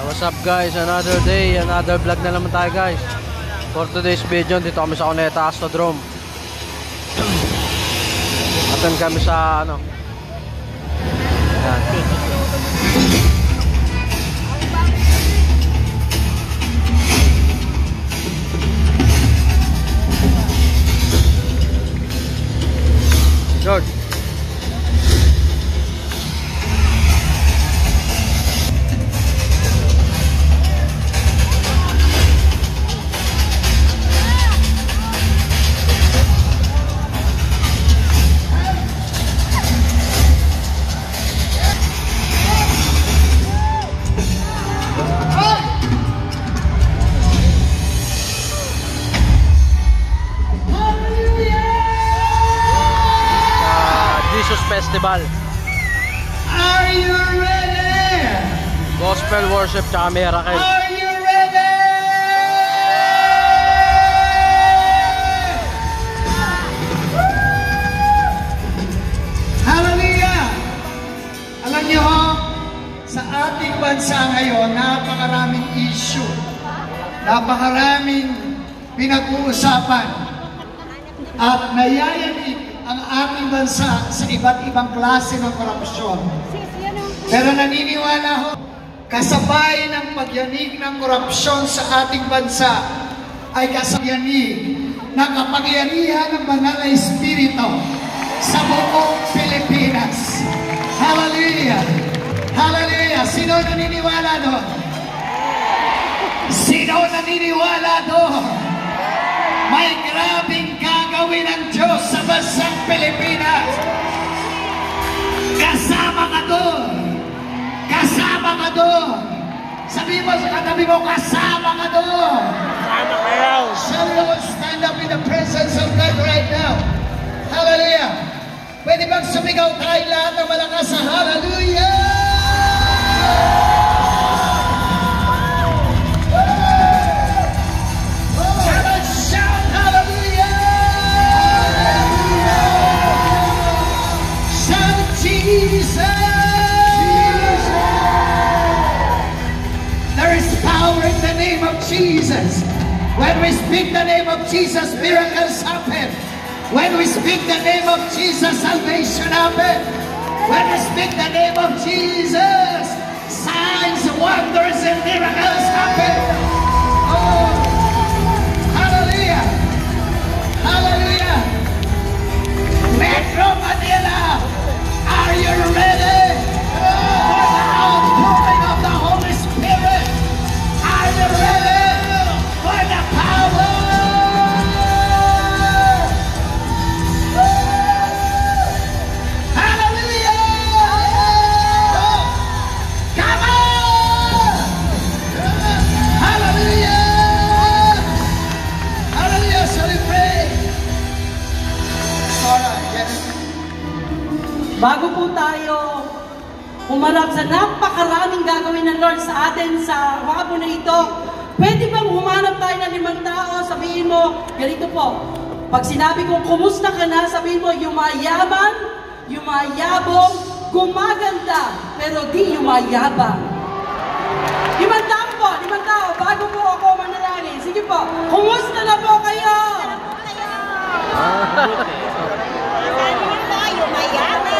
What's up guys, another day, another vlog na naman tayo guys. For today's video, dito kami sa Cuneta Astrodrome. Atan kami sa ano. Yan. George. Festival. Are you ready? Gospel worship tsaka miracle. Are you ready? Hallelujah! Alam niyo ho, sa ating bansa ngayon, napakaraming issue. Napakaraming pinag-uusapan. At nayayamig ang ating bansa sa iba't ibang klase ng korupsyon. Pero naniniwala ho, kasabay ng pagyanig ng korupsyon sa ating bansa ay kasayanig ng kapangyarihan ng banal na Espiritu sa buong Pilipinas. Hallelujah! Hallelujah! Sino naniniwala doon? Sino naniniwala doon? May grabing gagawin ng Diyos sa bansang Pilipinas. Kasama ka doon. Kasama ka doon. Sabi mo sa katabi mo, kasama ka doon. Kasama kayo. Shall we all stand up in the presence of God right now? Hallelujah. Pwede bang sumigaw tayo lahat ng malakas sa hallelujah? Jesus. When we speak the name of Jesus, miracles happen. When we speak the name of Jesus, salvation happen. When we speak the name of Jesus, signs, wonders, and miracles happen. Oh, hallelujah. Hallelujah. Metro Manila, are you ready for the outpouring of the Holy Spirit? Are you ready? Bago po tayo humarap sa napakaraming gagawin ng Lord sa atin sa hapon na ito, pwede bang humanap tayo ng 5 tao? Sabihin mo, ganito po. Pag sinabi kong kumusta ka na, sabihin mo, yumayaman, yumayabong, gumaganda, pero di yumayabang. 5 tao po, 5 tao, bago po ako manalangin. Sige po, kumusta na po kayo? Yumayaman.